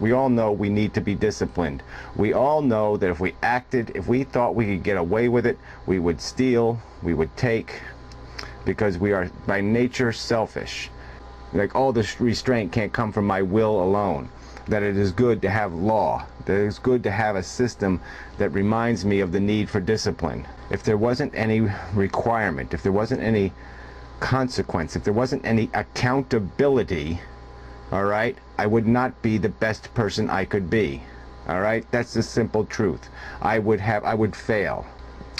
We all know we need to be disciplined. We all know that if we acted, if we thought we could get away with it, we would steal, we would take, because we are by nature selfish. Like, all this restraint can't come from my will alone. That it is good to have law. That it is good to have a system that reminds me of the need for discipline. If there wasn't any requirement, if there wasn't any consequence, if there wasn't any accountability, all right, I would not be the best person I could be. All right, that's the simple truth. I would fail.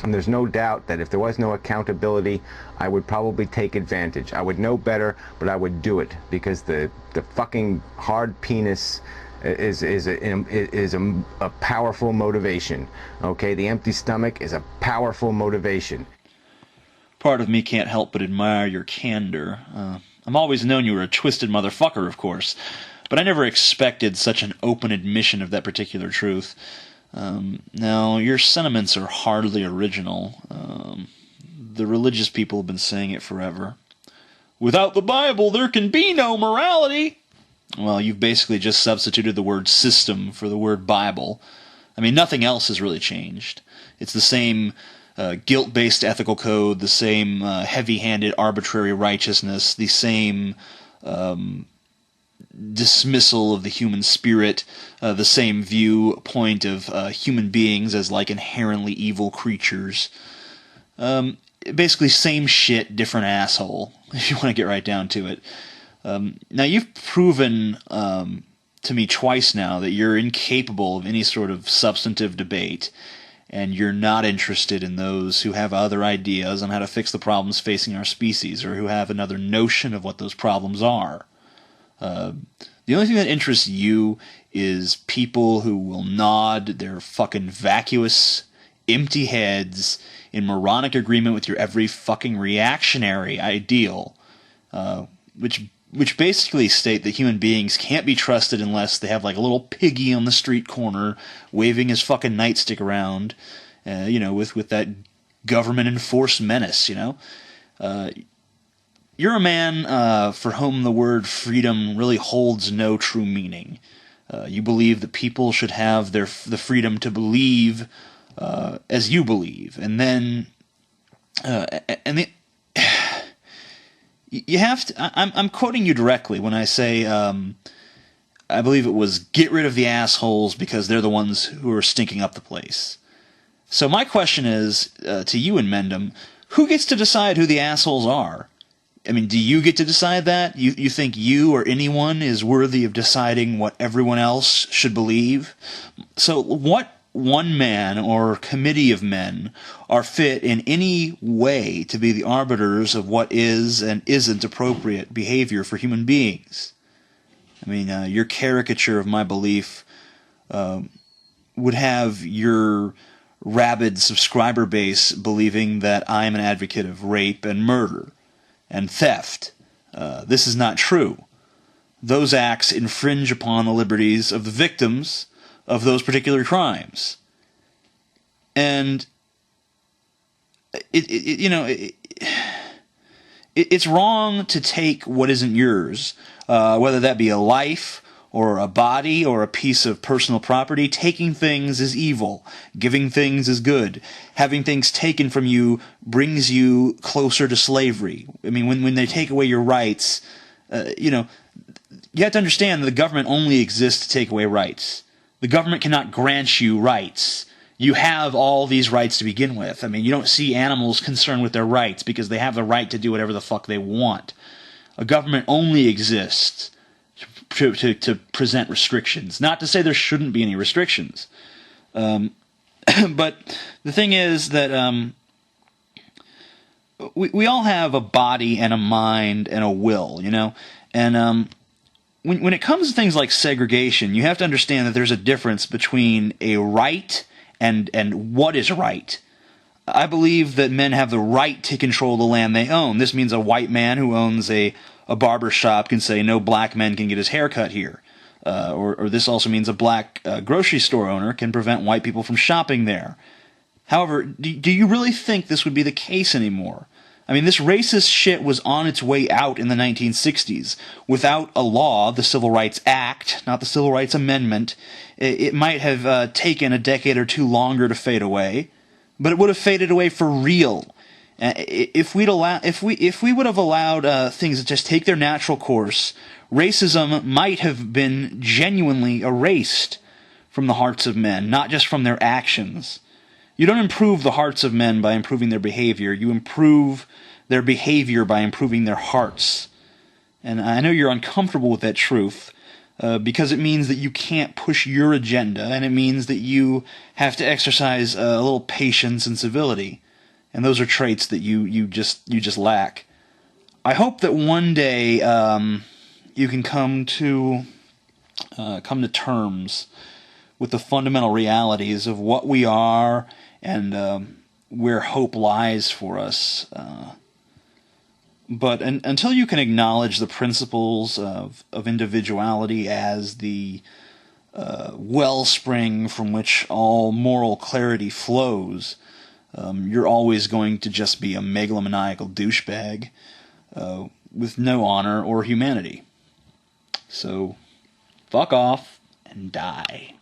And there's no doubt that if there was no accountability, I would probably take advantage. I would know better, but I would do it, because the fucking hard penis is a powerful motivation. Okay, the empty stomach is a powerful motivation. Part of me can't help but admire your candor. I've always known you were a twisted motherfucker, of course, but I never expected such an open admission of that particular truth. Now, your sentiments are hardly original. The religious people have been saying it forever. Without the Bible, there can be no morality. Well, you've basically just substituted the word system for the word Bible. I mean, nothing else has really changed. It's the same guilt-based ethical code, the same heavy-handed arbitrary righteousness, the same dismissal of the human spirit, the same viewpoint of human beings as like inherently evil creatures. Basically same shit, different asshole, if you want to get right down to it. Now, you've proven to me twice now that you're incapable of any sort of substantive debate, and you're not interested in those who have other ideas on how to fix the problems facing our species, or who have another notion of what those problems are. The only thing that interests you is people who will nod their fucking vacuous, empty heads in moronic agreement with your every fucking reactionary ideal, which basically state that human beings can't be trusted unless they have like a little piggy on the street corner waving his fucking nightstick around, with that government-enforced menace, You're a man for whom the word freedom really holds no true meaning. You believe that people should have the freedom to believe as you believe, and then you have to. I'm quoting you directly when I say I believe it was get rid of the assholes because they're the ones who are stinking up the place. So my question is to you, Inmendham, who gets to decide who the assholes are? I mean, do you get to decide that? You think you or anyone is worthy of deciding what everyone else should believe? So what one man or committee of men are fit in any way to be the arbiters of what is and isn't appropriate behavior for human beings? I mean, your caricature of my belief would have your rabid subscriber base believing that I am an advocate of rape and murder and theft. This is not true. Those acts infringe upon the liberties of the victims of those particular crimes. And it's wrong to take what isn't yours, whether that be a life or a body or a piece of personal property. Taking things is evil. Giving things is good. Having things taken from you brings you closer to slavery. I mean, when they take away your rights, you have to understand that the government only exists to take away rights. The government cannot grant you rights. You have all these rights to begin with. I mean, you don't see animals concerned with their rights because they have the right to do whatever the fuck they want. A government only exists to present restrictions. Not to say there shouldn't be any restrictions. But the thing is that we all have a body and a mind and a will, And when it comes to things like segregation, you have to understand that there's a difference between a right and what is right. I believe that men have the right to control the land they own. This means a white man who owns a barber shop can say no black men can get his hair cut here. Or this also means a black grocery store owner can prevent white people from shopping there. However, do you really think this would be the case anymore? I mean, this racist shit was on its way out in the 1960s. Without a law, the Civil Rights Act, not the Civil Rights Amendment, it might have taken a decade or two longer to fade away, but it would have faded away for real. If we would have allowed things to just take their natural course, racism might have been genuinely erased from the hearts of men, not just from their actions. You don't improve the hearts of men by improving their behavior. You improve their behavior by improving their hearts. And I know you're uncomfortable with that truth, because it means that you can't push your agenda, and it means that you have to exercise a little patience and civility. And those are traits that you just lack. I hope that one day you can come to terms with the fundamental realities of what we are and where hope lies for us. But until you can acknowledge the principles of individuality as the wellspring from which all moral clarity flows, you're always going to just be a megalomaniacal douchebag with no honor or humanity. So, fuck off and die.